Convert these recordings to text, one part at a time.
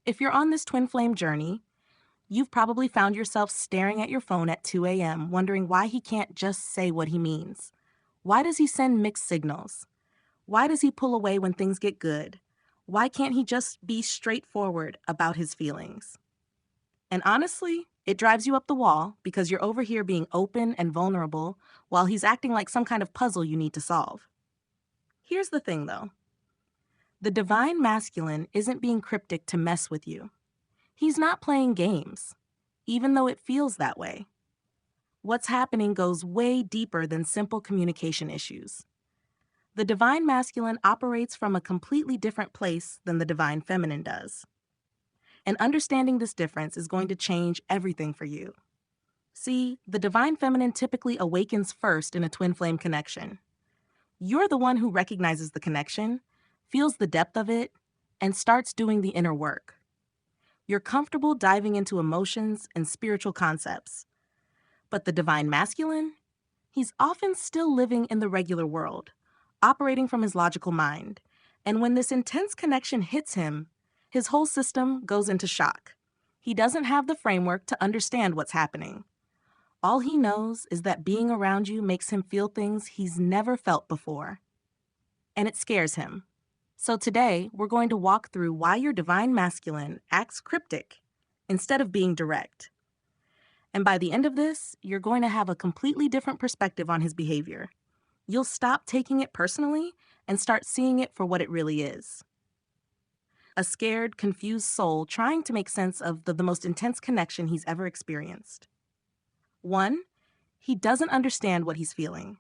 If you're on this twin flame journey, you've probably found yourself staring at your phone at 2 a.m., wondering why he can't just say what he means. Why does he send mixed signals? Why does he pull away when things get good? Why can't he just be straightforward about his feelings? And honestly, it drives you up the wall because you're over here being open and vulnerable while he's acting like some kind of puzzle you need to solve. Here's the thing, though. The divine masculine isn't being cryptic to mess with you. He's not playing games, even though it feels that way. What's happening goes way deeper than simple communication issues. The divine masculine operates from a completely different place than the divine feminine does. And understanding this difference is going to change everything for you. See, the divine feminine typically awakens first in a twin flame connection. You're the one who recognizes the connection, feels the depth of it, and starts doing the inner work. You're comfortable diving into emotions and spiritual concepts. But the divine masculine? He's often still living in the regular world, operating from his logical mind. And when this intense connection hits him, his whole system goes into shock. He doesn't have the framework to understand what's happening. All he knows is that being around you makes him feel things he's never felt before. And it scares him. So today, we're going to walk through why your divine masculine acts cryptic instead of being direct. And by the end of this, you're going to have a completely different perspective on his behavior. You'll stop taking it personally and start seeing it for what it really is. A scared, confused soul trying to make sense of the most intense connection he's ever experienced. 1, he doesn't understand what he's feeling.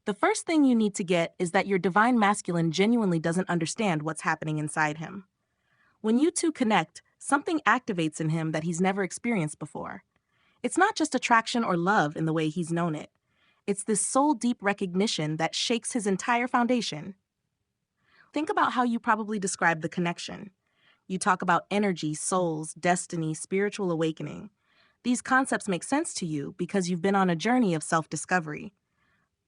The first thing you need to get is that your divine masculine genuinely doesn't understand what's happening inside him. When you two connect, something activates in him that he's never experienced before. It's not just attraction or love in the way he's known it. It's this soul-deep recognition that shakes his entire foundation. Think about how you probably describe the connection. You talk about energy, souls, destiny, spiritual awakening. These concepts make sense to you because you've been on a journey of self-discovery.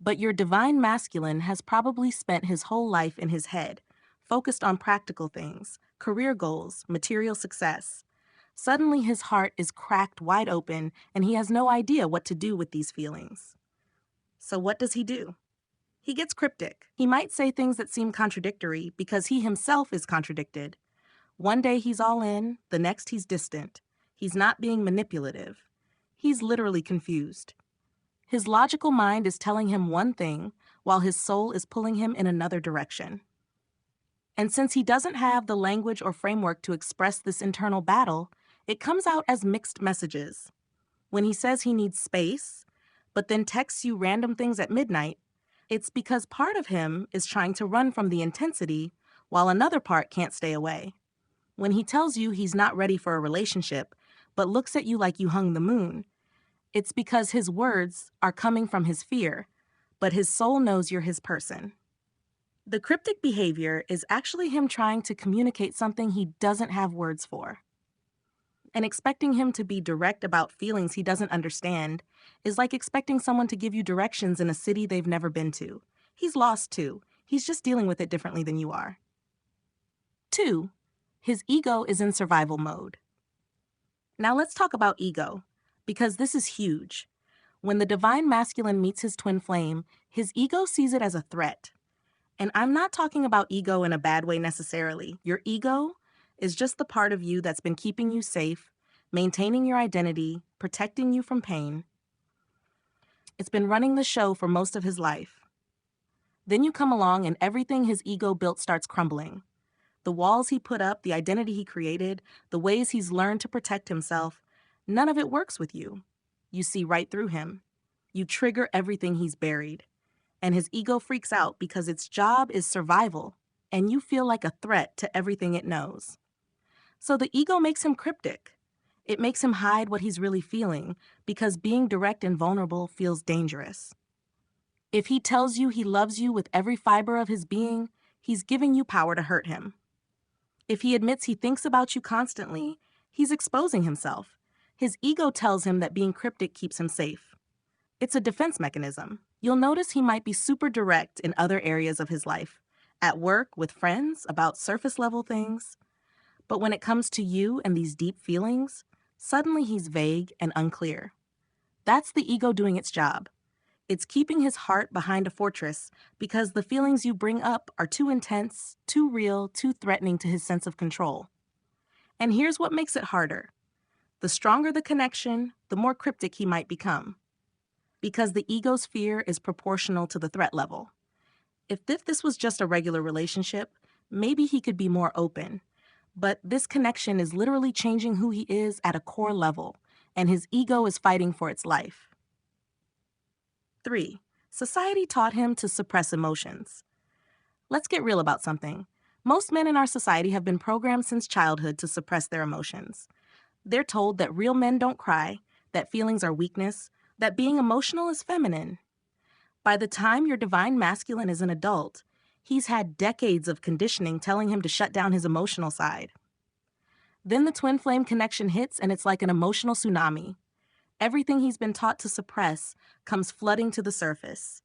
But your divine masculine has probably spent his whole life in his head, focused on practical things, career goals, material success. Suddenly his heart is cracked wide open and he has no idea what to do with these feelings. So what does he do? He gets cryptic. He might say things that seem contradictory because he himself is contradicted. One day he's all in, the next he's distant. He's not being manipulative. He's literally confused. His logical mind is telling him one thing, while his soul is pulling him in another direction. And since he doesn't have the language or framework to express this internal battle, it comes out as mixed messages. When he says he needs space, but then texts you random things at midnight, it's because part of him is trying to run from the intensity, while another part can't stay away. When he tells you he's not ready for a relationship, but looks at you like you hung the moon, it's because his words are coming from his fear, but his soul knows you're his person. The cryptic behavior is actually him trying to communicate something he doesn't have words for. And expecting him to be direct about feelings he doesn't understand is like expecting someone to give you directions in a city they've never been to. He's lost too. He's just dealing with it differently than you are. 2, his ego is in survival mode. Now let's talk about ego, because this is huge. When the divine masculine meets his twin flame, his ego sees it as a threat. And I'm not talking about ego in a bad way necessarily. Your ego is just the part of you that's been keeping you safe, maintaining your identity, protecting you from pain. It's been running the show for most of his life. Then you come along and everything his ego built starts crumbling. The walls he put up, the identity he created, the ways he's learned to protect himself, none of it works with you. You see right through him. You trigger everything he's buried. And his ego freaks out because its job is survival, and you feel like a threat to everything it knows. So the ego makes him cryptic. It makes him hide what he's really feeling because being direct and vulnerable feels dangerous. If he tells you he loves you with every fiber of his being, he's giving you power to hurt him. If he admits he thinks about you constantly, he's exposing himself. His ego tells him that being cryptic keeps him safe. It's a defense mechanism. You'll notice he might be super direct in other areas of his life, at work, with friends, about surface-level things. But when it comes to you and these deep feelings, suddenly he's vague and unclear. That's the ego doing its job. It's keeping his heart behind a fortress because the feelings you bring up are too intense, too real, too threatening to his sense of control. And here's what makes it harder. The stronger the connection, the more cryptic he might become. Because the ego's fear is proportional to the threat level. If this was just a regular relationship, maybe he could be more open. But this connection is literally changing who he is at a core level, and his ego is fighting for its life. 3. Society taught him to suppress emotions. Let's get real about something. Most men in our society have been programmed since childhood to suppress their emotions. They're told that real men don't cry, that feelings are weakness, that being emotional is feminine. By the time your divine masculine is an adult, he's had decades of conditioning telling him to shut down his emotional side. Then the twin flame connection hits and it's like an emotional tsunami. Everything he's been taught to suppress comes flooding to the surface.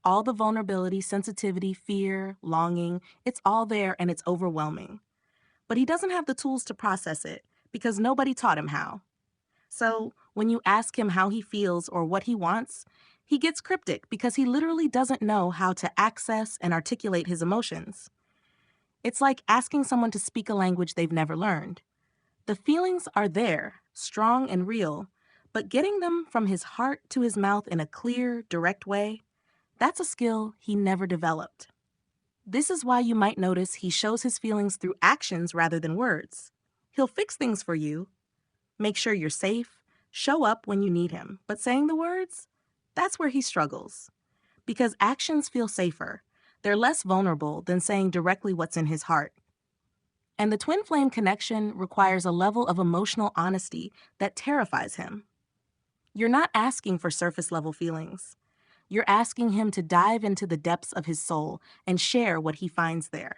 All the vulnerability, sensitivity, fear, longing, it's all there and it's overwhelming. But he doesn't have the tools to process it because nobody taught him how. So when you ask him how he feels or what he wants, he gets cryptic because he literally doesn't know how to access and articulate his emotions. It's like asking someone to speak a language they've never learned. The feelings are there, strong and real, but getting them from his heart to his mouth in a clear, direct way, that's a skill he never developed. This is why you might notice he shows his feelings through actions rather than words. He'll fix things for you, make sure you're safe, show up when you need him, but saying the words, that's where he struggles. Because actions feel safer. They're less vulnerable than saying directly what's in his heart. And the twin flame connection requires a level of emotional honesty that terrifies him. You're not asking for surface level feelings. You're asking him to dive into the depths of his soul and share what he finds there.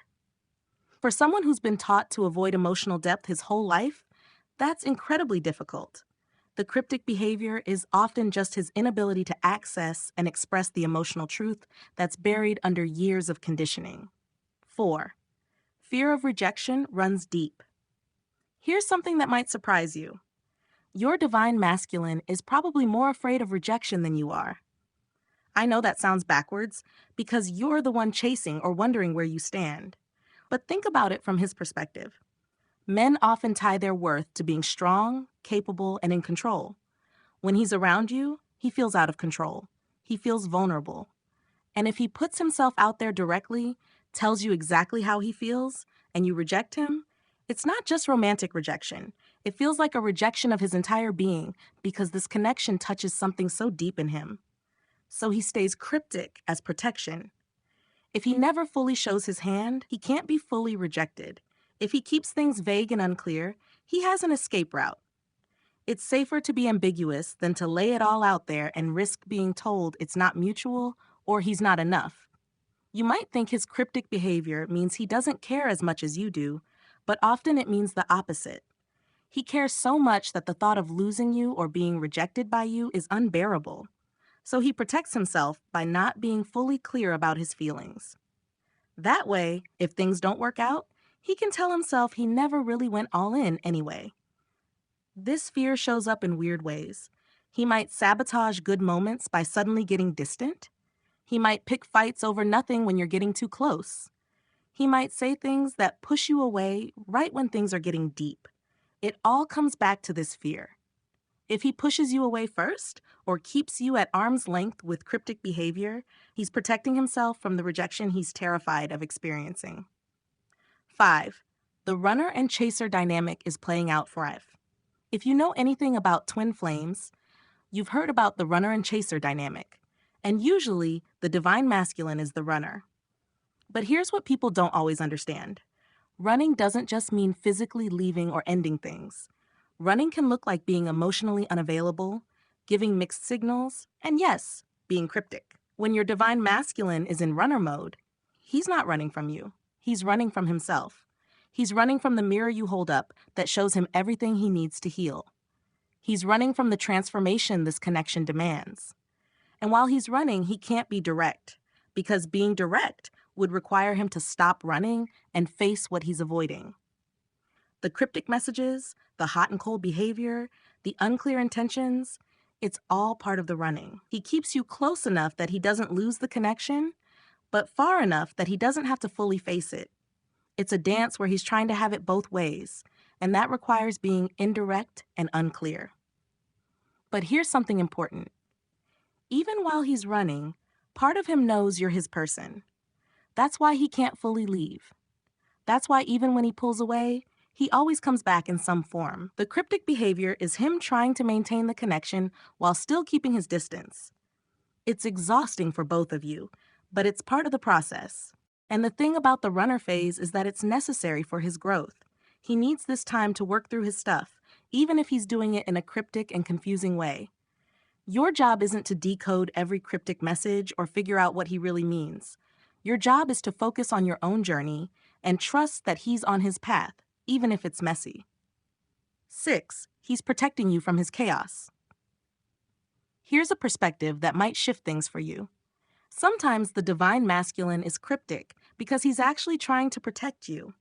For someone who's been taught to avoid emotional depth his whole life, that's incredibly difficult. The cryptic behavior is often just his inability to access and express the emotional truth that's buried under years of conditioning. 4. Fear of rejection runs deep. Here's something that might surprise you. Your divine masculine is probably more afraid of rejection than you are. I know that sounds backwards because you're the one chasing or wondering where you stand. But think about it from his perspective. Men often tie their worth to being strong, capable, and in control. When he's around you, he feels out of control. He feels vulnerable. And if he puts himself out there directly, tells you exactly how he feels, and you reject him, it's not just romantic rejection. It feels like a rejection of his entire being because this connection touches something so deep in him. So he stays cryptic as protection. If he never fully shows his hand, he can't be fully rejected. If he keeps things vague and unclear, he has an escape route. It's safer to be ambiguous than to lay it all out there and risk being told it's not mutual or he's not enough. You might think his cryptic behavior means he doesn't care as much as you do, but often it means the opposite. He cares so much that the thought of losing you or being rejected by you is unbearable. So he protects himself by not being fully clear about his feelings. That way, if things don't work out, he can tell himself he never really went all in anyway. This fear shows up in weird ways. He might sabotage good moments by suddenly getting distant. He might pick fights over nothing when you're getting too close. He might say things that push you away right when things are getting deep. It all comes back to this fear. If he pushes you away first or keeps you at arm's length with cryptic behavior, he's protecting himself from the rejection he's terrified of experiencing. 5. The runner and chaser dynamic is playing out for F. If you know anything about twin flames, you've heard about the runner and chaser dynamic, and usually the divine masculine is the runner. But here's what people don't always understand. Running doesn't just mean physically leaving or ending things. Running can look like being emotionally unavailable, giving mixed signals, and yes, being cryptic. When your divine masculine is in runner mode, he's not running from you. He's running from himself. He's running from the mirror you hold up that shows him everything he needs to heal. He's running from the transformation this connection demands. And while he's running, he can't be direct, because being direct would require him to stop running and face what he's avoiding. The cryptic messages, the hot and cold behavior, the unclear intentions, it's all part of the running. He keeps you close enough that he doesn't lose the connection, but far enough that he doesn't have to fully face it. It's a dance where he's trying to have it both ways, and that requires being indirect and unclear. But here's something important. Even while he's running, part of him knows you're his person. That's why he can't fully leave. That's why even when he pulls away, he always comes back in some form. The cryptic behavior is him trying to maintain the connection while still keeping his distance. It's exhausting for both of you, but it's part of the process. And the thing about the runner phase is that it's necessary for his growth. He needs this time to work through his stuff, even if he's doing it in a cryptic and confusing way. Your job isn't to decode every cryptic message or figure out what he really means. Your job is to focus on your own journey and trust that he's on his path, even if it's messy. 6, he's protecting you from his chaos. Here's a perspective that might shift things for you. Sometimes the divine masculine is cryptic because he's actually trying to protect you.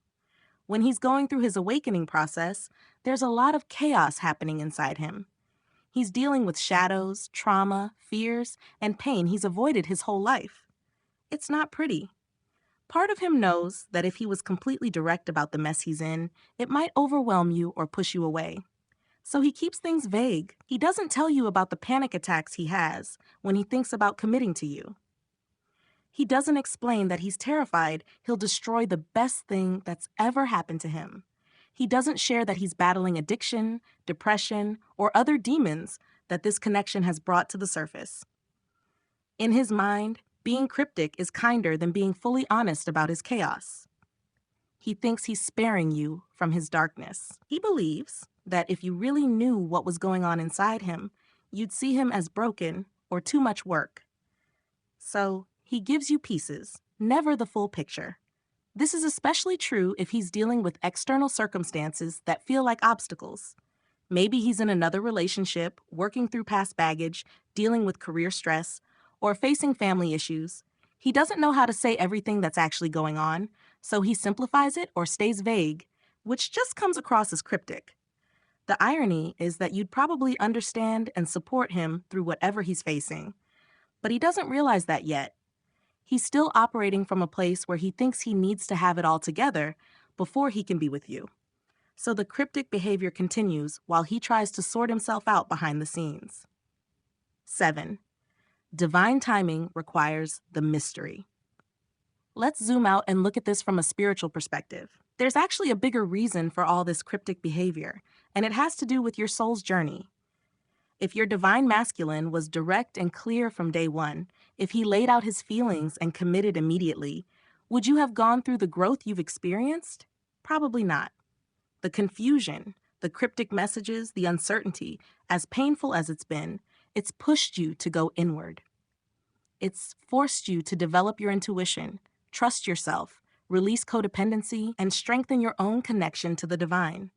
When he's going through his awakening process, there's a lot of chaos happening inside him. He's dealing with shadows, trauma, fears, and pain he's avoided his whole life. It's not pretty. Part of him knows that if he was completely direct about the mess he's in, it might overwhelm you or push you away. So he keeps things vague. He doesn't tell you about the panic attacks he has when he thinks about committing to you. He doesn't explain that he's terrified he'll destroy the best thing that's ever happened to him. He doesn't share that he's battling addiction, depression, or other demons that this connection has brought to the surface. In his mind, being cryptic is kinder than being fully honest about his chaos. He thinks he's sparing you from his darkness. He believes that if you really knew what was going on inside him, you'd see him as broken or too much work. So he gives you pieces, never the full picture. This is especially true if he's dealing with external circumstances that feel like obstacles. Maybe he's in another relationship, working through past baggage, dealing with career stress, or facing family issues. He doesn't know how to say everything that's actually going on, so he simplifies it or stays vague, which just comes across as cryptic. The irony is that you'd probably understand and support him through whatever he's facing. But he doesn't realize that yet. He's still operating from a place where he thinks he needs to have it all together before he can be with you. So the cryptic behavior continues while he tries to sort himself out behind the scenes. 7. Divine timing requires the mystery. Let's zoom out and look at this from a spiritual perspective. There's actually a bigger reason for all this cryptic behavior, and it has to do with your soul's journey. If your divine masculine was direct and clear from day one, if he laid out his feelings and committed immediately, would you have gone through the growth you've experienced? Probably not. The confusion, the cryptic messages, the uncertainty, as painful as it's been, it's pushed you to go inward. It's forced you to develop your intuition, trust yourself, release codependency, and strengthen your own connection to the divine.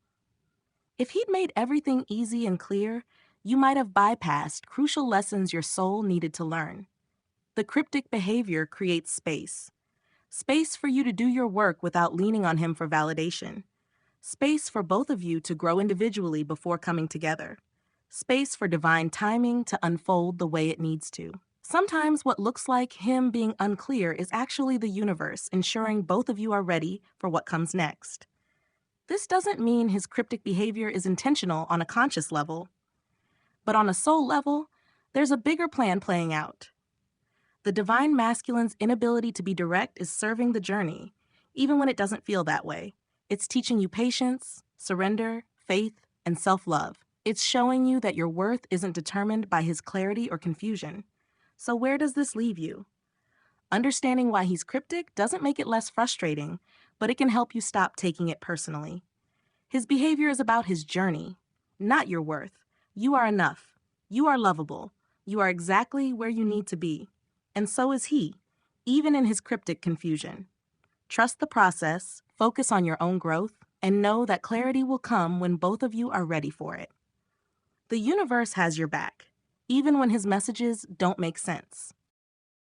If he'd made everything easy and clear, you might have bypassed crucial lessons your soul needed to learn. The cryptic behavior creates space. Space for you to do your work without leaning on him for validation. Space for both of you to grow individually before coming together. Space for divine timing to unfold the way it needs to. Sometimes what looks like him being unclear is actually the universe ensuring both of you are ready for what comes next. This doesn't mean his cryptic behavior is intentional on a conscious level. But on a soul level, there's a bigger plan playing out. The divine masculine's inability to be direct is serving the journey, even when it doesn't feel that way. It's teaching you patience, surrender, faith, and self-love. It's showing you that your worth isn't determined by his clarity or confusion. So where does this leave you? Understanding why he's cryptic doesn't make it less frustrating, but it can help you stop taking it personally. His behavior is about his journey, not your worth. You are enough. You are lovable. You are exactly where you need to be. And so is he, even in his cryptic confusion. Trust the process, focus on your own growth, and know that clarity will come when both of you are ready for it. The universe has your back, even when his messages don't make sense.